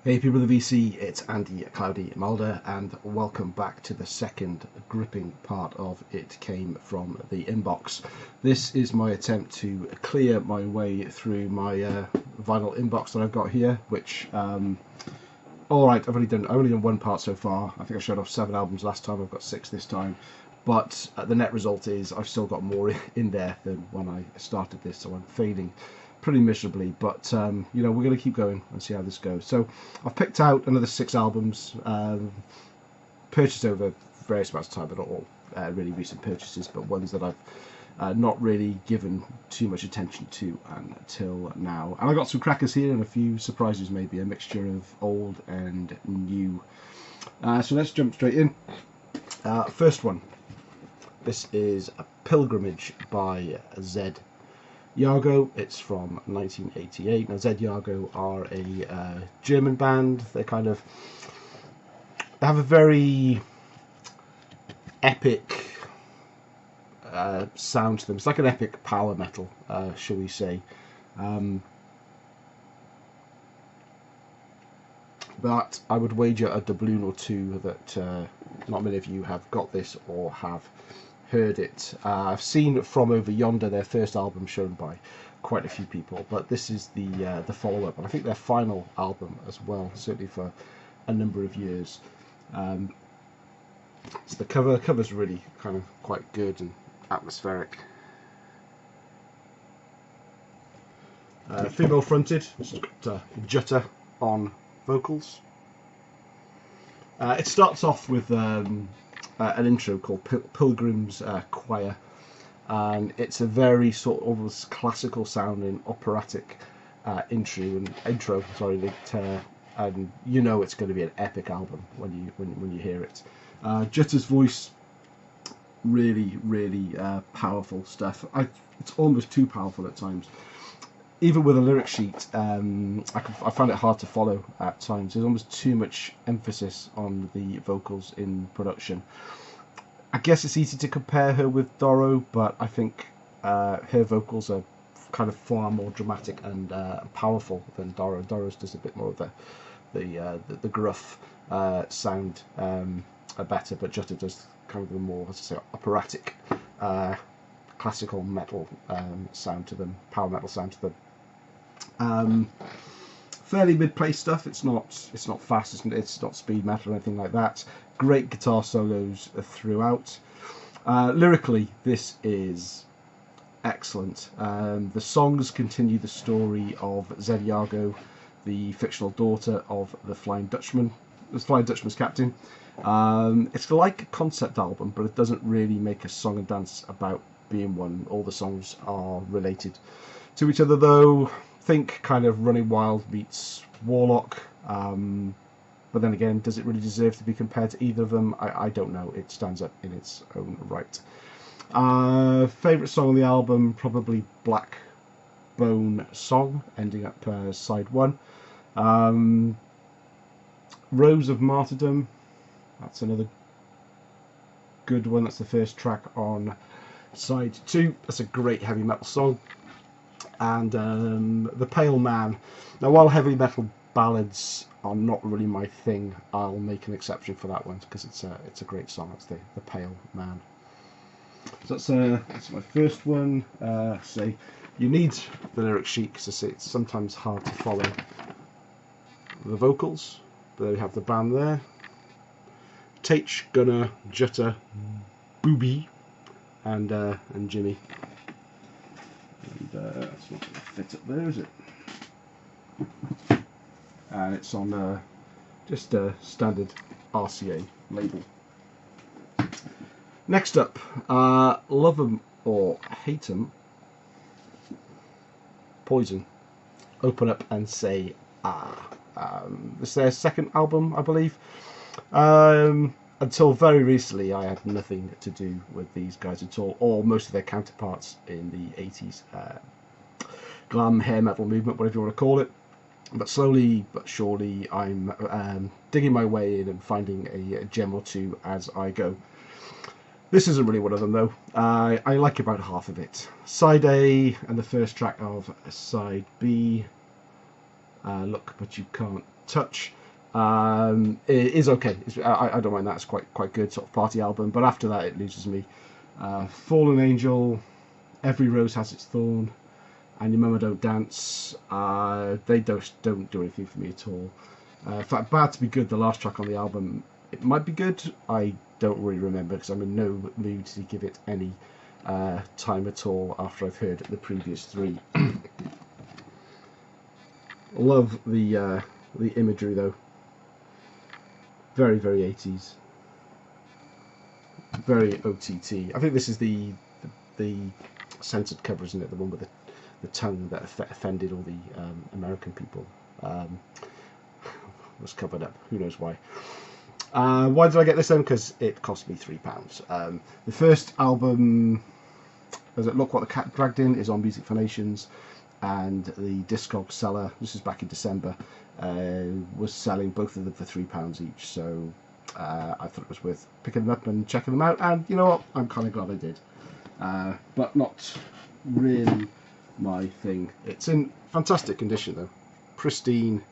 Hey people of the VC, it's Andy Cloudy Mulder, and welcome back to the second gripping part of It Came From The Inbox. This is my attempt to clear my way through my vinyl inbox that I've got here, which, alright, I've only done one part so far. I think I showed off 7 albums last time, I've got 6 this time. But the net result is I've still got more in there than when I started this, so I'm failing pretty miserably, but you know, we're going to keep going and see how this goes. So I've picked out another 6 albums, purchased over various amounts of time, but not all really recent purchases, but ones that I've not really given too much attention to until now. And I got some crackers here and a few surprises, maybe a mixture of old and new. So let's jump straight in. First one. This is A Pilgrimage by Zed Yago. It's from 1988. Now, Zed Yago are a German band. They have a very epic sound to them. It's like an epic power metal, shall we say. But I would wager a doubloon or two that not many of you have got this or have heard it. I've seen From Over Yonder, their first album, shown by quite a few people, but this is the follow-up, and I think their final album as well, certainly for a number of years. So the cover's really kind of quite good and atmospheric. Female fronted. It's got Jutta on vocals. It starts off with an intro called Pilgrim's Choir, and it's a very sort of almost classical sounding operatic intro. And you know it's going to be an epic album when you hear it. Jutta's voice, really powerful stuff. It's almost too powerful at times. Even with a lyric sheet, I find it hard to follow at times. There's almost too much emphasis on the vocals in production. I guess it's easy to compare her with Doro, but I think her vocals are kind of far more dramatic and powerful than Doro. Doro's does a bit more of the gruff sound better, but Jutta does kind of the more, as I say, operatic, classical metal sound to them, power metal sound to them. Fairly mid-pace stuff. It's not fast. It's not speed metal or anything like that. Great guitar solos throughout. Lyrically, this is excellent. The songs continue the story of Zed Yago, the fictional daughter of the Flying Dutchman's captain. It's like a concept album, but it doesn't really make a song and dance about being one. All the songs are related to each other, though. Think kind of Running Wild meets Warlock, but then again, does it really deserve to be compared to either of them? I don't know. It stands up in its own right. Favourite song on the album, probably Black Bone Song, ending up side 1. Rose of Martyrdom, that's another good one. That's the first track on side 2. That's a great heavy metal song. And The Pale Man. Now, while heavy metal ballads are not really my thing, I'll make an exception for that one because it's a great song. It's the Pale Man. So that's my first one. Say you need the lyric sheet because it's sometimes hard to follow the vocals. But there we have the band there: Taich, Gunnar, Jutta, Booby, and Jimmy. And that's not going to fit up there, is it? And it's on just a standard RCA label. Next up, Love 'Em or Hate 'Em, Poison. Open Up and Say Ah. This is their second album, I believe. Until very recently, I had nothing to do with these guys at all, or most of their counterparts in the 80s glam hair metal movement, whatever you want to call it. But slowly but surely, I'm digging my way in and finding a gem or two as I go. This isn't really one of them, though. I like about half of it. Side A and the first track of Side B Look But You Can't Touch. It is okay. I don't mind that. It's quite good, sort of party album. But after that, it loses me. Fallen Angel, Every Rose Has Its Thorn, and Your Mama Don't Dance. They don't do anything for me at all. In fact, Bad to Be Good, the last track on the album, it might be good. I don't really remember because I'm in no mood to give it any time at all after I've heard the previous three. Love the imagery though. Very 80s. Very OTT. I think this is the censored cover, isn't it? The one with the tongue that offended all the American people. Was covered up. Who knows why? Why did I get this then? Because it cost me £3. The first album, Does It Look What the Cat Dragged In, is on Music for Nations, and the Discog seller, this is back in December, was selling both of them for £3 each. So I thought it was worth picking them up and checking them out, and you know what? I'm kind of glad I did. But not really my thing. It's in fantastic condition though, pristine,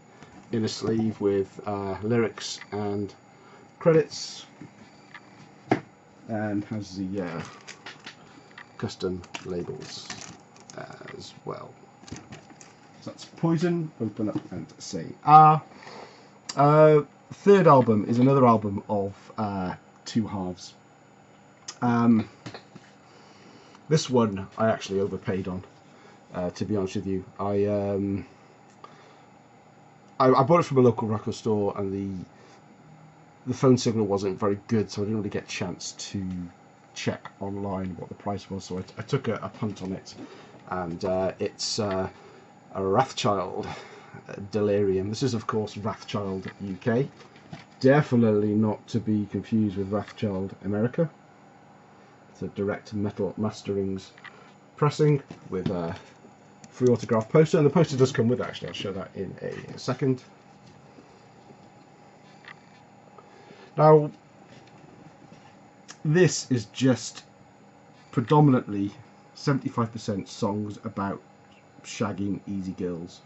in a sleeve with lyrics and credits, and has the custom labels as well. So that's Poison, Open Up and Say Ah. Third album is another album of two halves. This one I actually overpaid on, to be honest with you. I bought it from a local record store, and the phone signal wasn't very good, so I didn't really get a chance to check online what the price was. So I took a punt on it, and it's a Wrathchild Delirium. This is, of course, Wrathchild UK. Definitely not to be confused with Wrathchild America. It's a direct metal masterings pressing with a free autograph poster, and the poster does come with it, actually. I'll show that in a second. Now, this is just predominantly 75% songs about shagging easy girls.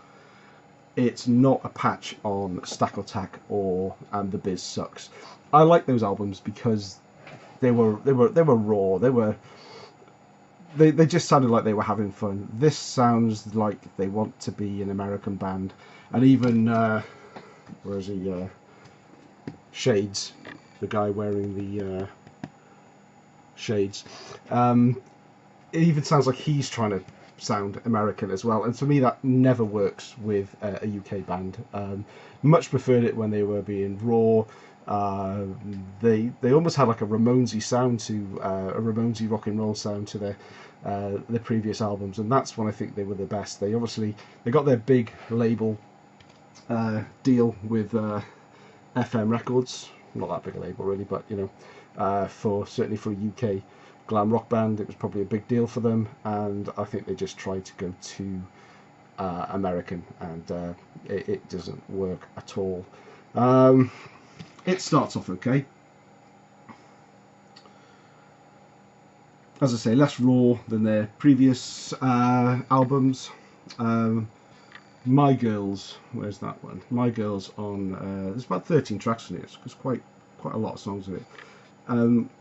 It's not a patch on Stack Attack or And the Biz Sucks. I like those albums because they were raw. They just sounded like they were having fun. This sounds like they want to be an American band, and even where is he? Shades, the guy wearing the shades. It even sounds like he's trying to sound American as well, and for me that never works with a UK band. Much preferred it when they were being raw. They almost had like a Ramonesy sound to a Ramonesy rock and roll sound to their previous albums, and that's when I think they were the best. They got their big label deal with FM Records. Not that big a label really, but you know, certainly for a UK glam rock band, it was probably a big deal for them, and I think they just tried to go too American, and it doesn't work at all. It starts off okay. As I say, less raw than their previous albums. My Girls, where's that one? My Girls on, there's about 13 tracks in it. It's quite a lot of songs in it.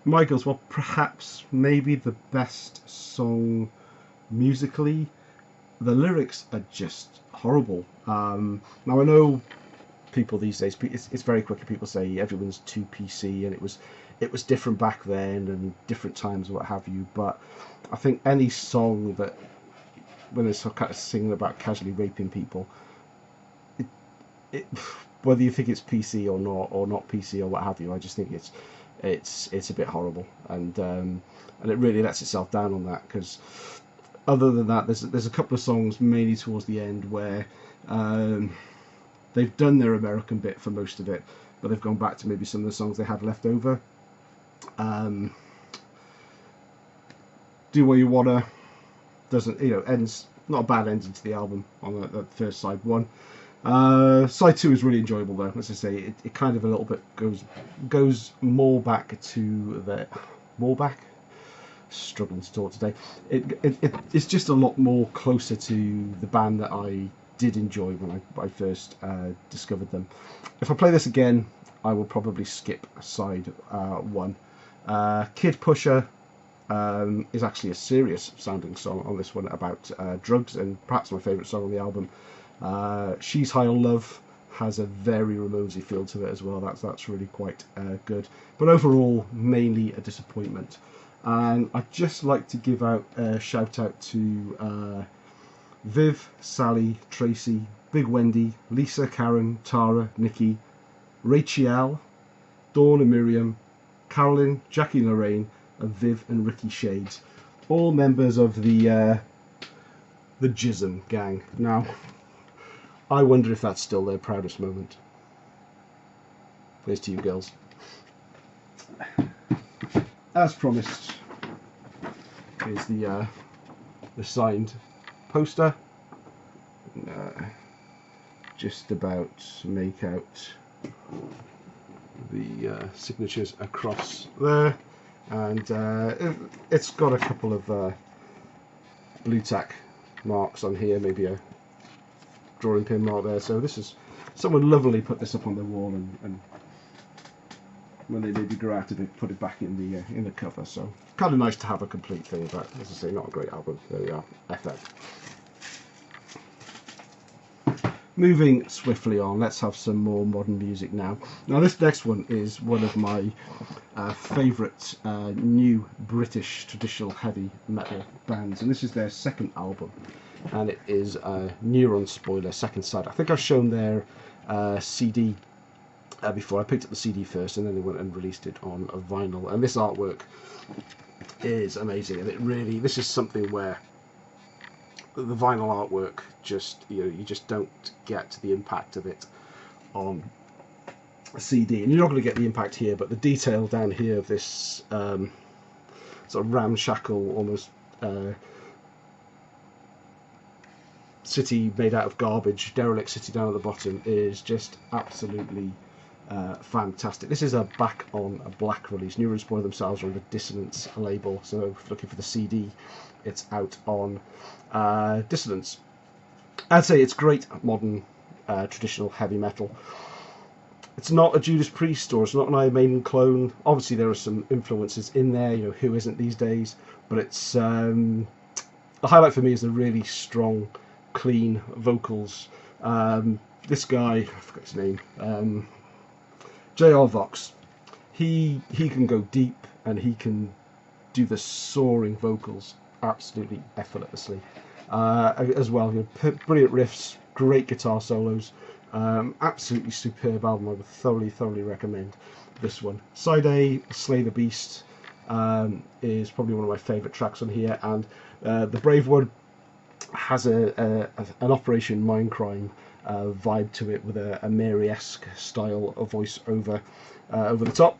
My Girls, well, perhaps maybe the best song musically. The lyrics are just horrible. Now I know people these days, it's very quickly people say everyone's too PC, and it was different back then and different times, what have you. But I think any song that, when it's kind of singing about casually raping people, whether you think it's PC or not PC or what have you, I just think it's a bit horrible, and it really lets itself down on that, because other than that, there's a couple of songs mainly towards the end where they've done their American bit for most of it, but they've gone back to maybe some of the songs they had left over. Do What You Wanna doesn't, ends, not a bad ending to the album on the first side one. Side two is really enjoyable though. As I say, it kind of a little bit goes more back to the struggling to talk today. It's just a lot more closer to the band that I did enjoy when I first discovered them. If I play this again, I will probably skip side 1. Kid Pusher is actually a serious sounding song on this one about drugs, and perhaps my favourite song on the album. She's High on Love has a very Ramonesy feel to it as well. That's really quite good. But overall, mainly a disappointment. And I'd just like to give out a shout out to Viv, Sally, Tracy, Big Wendy, Lisa, Karen, Tara, Nikki, Rachel, Dawn and Miriam, Carolyn, Jackie and Lorraine, and Viv and Ricky Shades, all members of the Jism gang. Now, I wonder if that's still their proudest moment. Here's to you, girls. As promised, here's the signed poster. Just about to make out the signatures across there, and it's got a couple of blue tack marks on here, maybe a drawing pin mark there. So this is, someone lovingly put this up on the wall, and when they maybe grow out of it, put it back in the cover. So kind of nice to have a complete thing, but as I say, not a great album. There we are, FF. Moving swiftly on, let's have some more modern music now. Now this next one is one of my favourite new British traditional heavy metal bands, and this is their second album, and it is Neuron Spoiler, Second Side. I think I've shown their CD before. I picked up the CD first, and then they went and released it on a vinyl, and this artwork is amazing, and it really, this is something where the vinyl artwork just, you just don't get the impact of it on a CD, and you're not going to get the impact here, but the detail down here of this sort of ramshackle, almost city made out of garbage, derelict city down at the bottom, is just absolutely fantastic. This is a Back on a Black release. Neuron Spoiler themselves are on the Dissonance label, so if looking for the CD, it's out on Dissonance. I'd say it's great modern traditional heavy metal. It's not a Judas Priest or it's not an Iron Maiden clone. Obviously there are some influences in there, who isn't these days, but it's the highlight for me is the really strong, clean vocals. This guy, I forgot his name, J.R. Vox, he can go deep, and he can do the soaring vocals absolutely effortlessly as well. Brilliant riffs, great guitar solos, absolutely superb album. I would thoroughly recommend this one. Side A, Slay the Beast, is probably one of my favourite tracks on here, and The Brave One has an Operation Mindcrime vibe to it, with a Mary-esque style of voice over the top.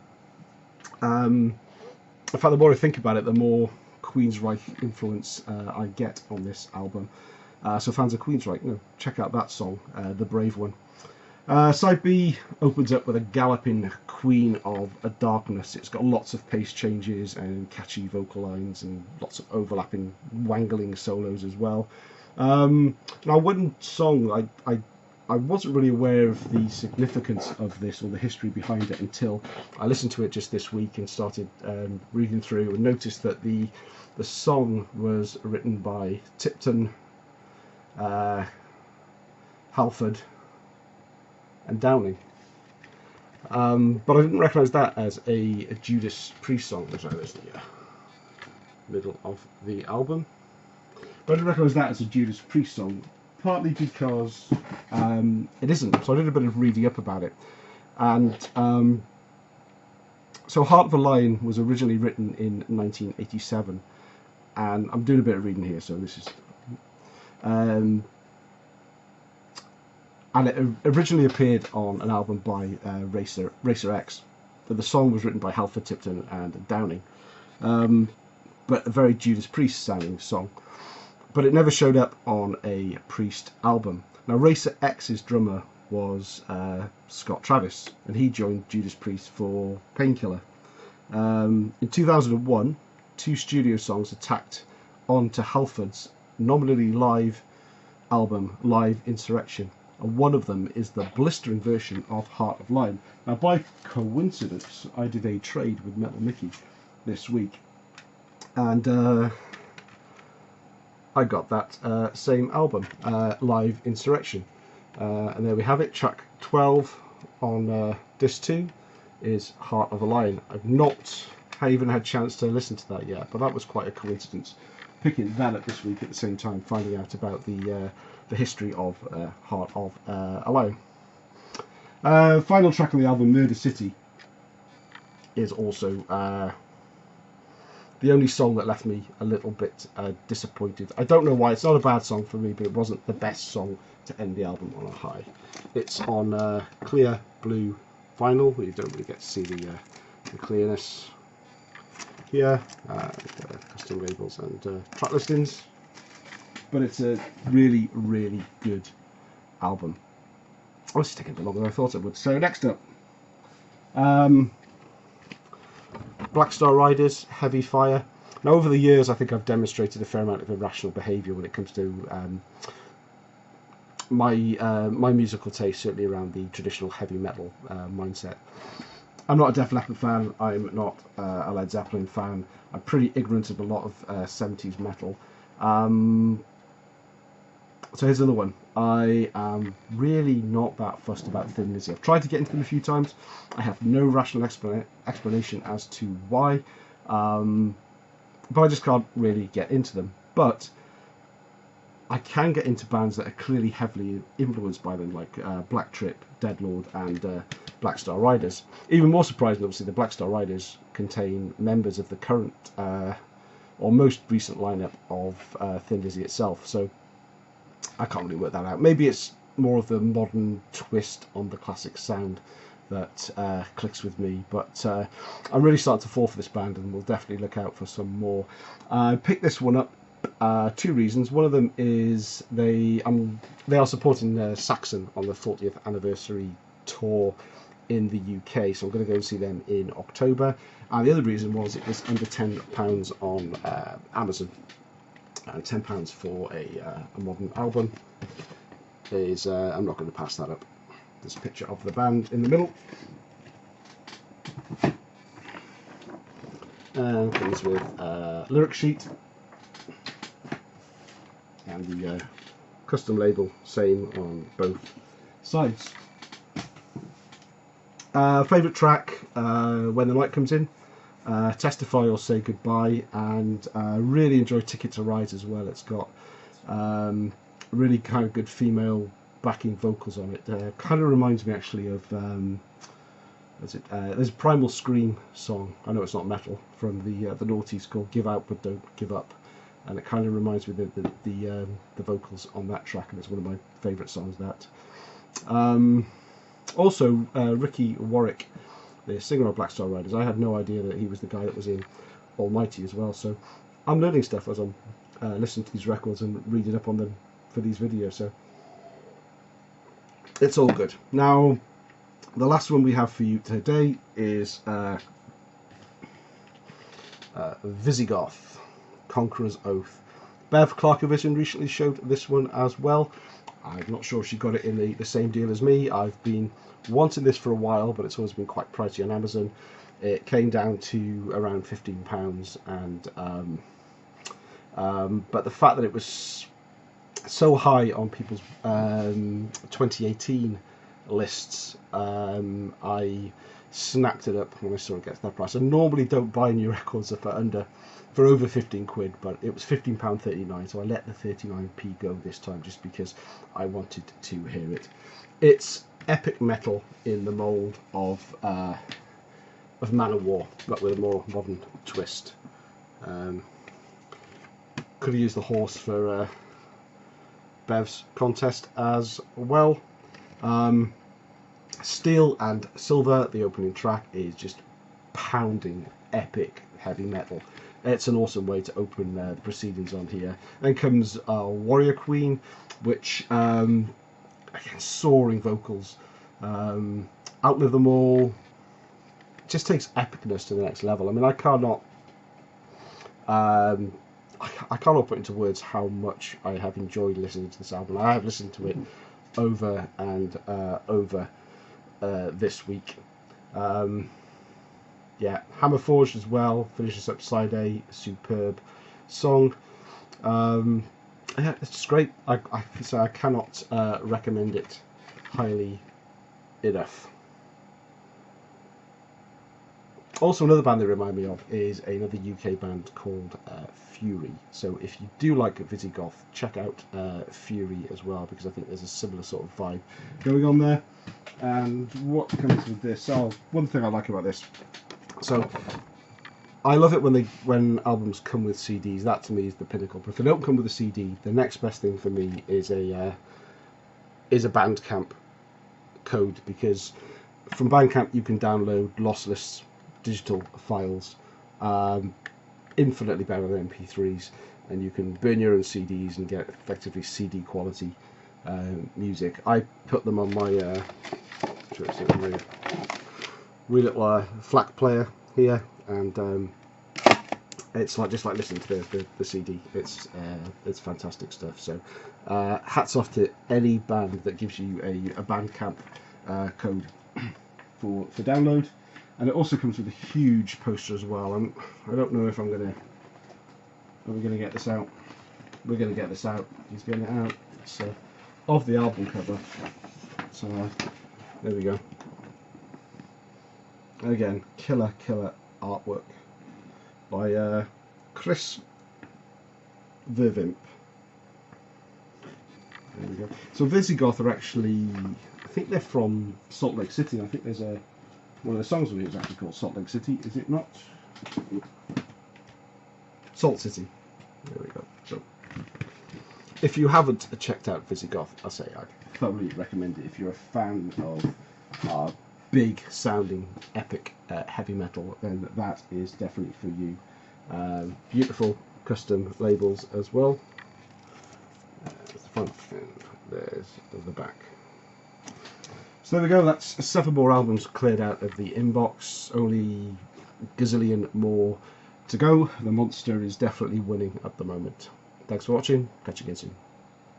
In fact, the more I think about it, the more Queensryche influence I get on this album. So fans of Queensryche, check out that song, The Brave One. Side B opens up with a galloping Queen of Darkness. It's got lots of pace changes and catchy vocal lines and lots of overlapping wangling solos as well. Now, one song I wasn't really aware of the significance of this or the history behind it until I listened to it just this week and started reading through, and noticed that the song was written by Tipton, Halford and Downing. But I didn't recognise that as a Judas Priest song. Sorry, there's the middle of the album. But I didn't recognise that as a Judas Priest song, partly because it isn't. So I did a bit of reading up about it. And so Heart of the Lion was originally written in 1987. And I'm doing a bit of reading here, so this is... and it originally appeared on an album by Racer X, but the song was written by Halford, Tipton and Downing, but a very Judas Priest sounding song, but it never showed up on a Priest album. Now Racer X's drummer was Scott Travis, and he joined Judas Priest for Painkiller. In 2001, 2 studio songs attacked onto Halford's nominally live album, Live Insurrection. And one of them is the blistering version of Heart of Lion. Now, by coincidence, I did a trade with Metal Mickey this week, and I got that same album, Live Insurrection. And there we have it. Track 12 on disc 2 is Heart of a Lion. I've not even had a chance to listen to that yet, but that was quite a coincidence, picking that up this week at the same time, finding out about the history of Heart of a Lion. Final track on the album, Murder City, is also the only song that left me a little bit disappointed. I don't know why. It's not a bad song for me, but it wasn't the best song to end the album on a high. It's on clear blue vinyl, where you don't really get to see the clearness here, custom labels and track listings, but it's a really, really good album. Oh, it's taking a bit longer than I thought it would. So next up, Black Star Riders, Heavy Fire. Now, over the years, I think I've demonstrated a fair amount of irrational behaviour when it comes to my musical taste, certainly around the traditional heavy metal mindset. I'm not a Def Leppard fan. I'm not a Led Zeppelin fan. I'm pretty ignorant of a lot of 70s metal. So here's another one. I am really not that fussed about Thin Lizzy. I've tried to get into them a few times. I have no rational explanation as to why, but I just can't really get into them. But I can get into bands that are clearly heavily influenced by them, like Black Trip, Deadlord, and Black Star Riders. Even more surprising, obviously, the Black Star Riders contain members of the current or most recent lineup of Thin Lizzy itself. So I can't really work that out. Maybe it's more of the modern twist on the classic sound that clicks with me, but I'm really starting to fall for this band, and we'll definitely look out for some more. I picked this one up two reasons. One of them is they are supporting Saxon on the 40th anniversary tour in the UK, so I'm going to go and see them in October. And the other reason was it was under £10 on Amazon. £10 for a modern album is, I'm not going to pass that up. There's a picture of the band in the middle. And comes with a lyric sheet. And the custom label, same on both sides. Favourite track, When the Night Comes In. Testify or Say Goodbye, and really enjoy Ticket to Ride as well. It's got really kind of good female backing vocals on it. Kind of reminds me actually of there's a Primal Scream song. I know it's not metal, from the Naughties, called Give Out But Don't Give Up, and it kind of reminds me of the vocals on that track, and it's one of my favourite songs. That also Ricky Warwick, the singer of Black Star Riders. I had no idea that he was the guy that was in Almighty as well. So I'm learning stuff as I'm listening to these records and reading up on them for these videos. So it's all good. Now, the last one we have for you today is Visigoth, Conqueror's Oath. Bev Clarkovision recently showed this one as well. I'm not sure if she got it in the same deal as me. I've been wanting this for a while, but it's always been quite pricey on Amazon. It came down to around £15, and but the fact that it was so high on people's 2018 lists, I snapped it up when I saw it get to that price. I normally don't buy new records for over 15 quid, but it was £15.39, so I let the 39p go this time just because I wanted to hear it. It's epic metal in the mould of Manowar, but with a more modern twist. Could have used the horse for Bev's contest as well. Steel and Silver, the opening track, is just pounding epic heavy metal. It's an awesome way to open the proceedings on here. Then comes Warrior Queen, which again, soaring vocals, Outlive Them All, just takes epicness to the next level. I mean, I cannot I cannot put into words how much I have enjoyed listening to this album. I have listened to it over and over this week. Yeah, Hammer Forged as well finishes up Side A, superb song. Yeah, it's just great. I cannot recommend it highly enough. Also, another band they remind me of is another UK band called Fury. So if you do like Visigoth, check out Fury as well, because I think there's a similar sort of vibe going on there. And what comes with this? Oh, one thing I like about this. So I love it when albums come with CDs. That to me is the pinnacle. But if they don't come with a CD, the next best thing for me is a Bandcamp code, because from Bandcamp you can download lossless digital files, infinitely better than MP3s, and you can burn your own CDs and get effectively CD quality music. I put them on my wee little FLAC player here, and it's like just like listening to the CD. It's fantastic stuff. So hats off to any band that gives you a Bandcamp code for download. And it also comes with a huge poster as well. I don't know if are we gonna get this out? We're gonna get this out. He's getting it out. It's of the album cover. So there we go. And again, killer artwork by Chris Vervimp. There we go. So Visigoth are actually, I think they're from Salt Lake City. I think there's one of the songs on it is actually called Salt Lake City, is it not? Salt City. There we go. So, if you haven't checked out Visigoth, I'll say I thoroughly recommend it. If you're a fan of big sounding, epic heavy metal, then that is definitely for you. Beautiful custom labels as well. There's the front and there's the back. So there we go, that's 7 more albums cleared out of the inbox, only gazillion more to go. The monster is definitely winning at the moment. Thanks for watching, catch you again soon.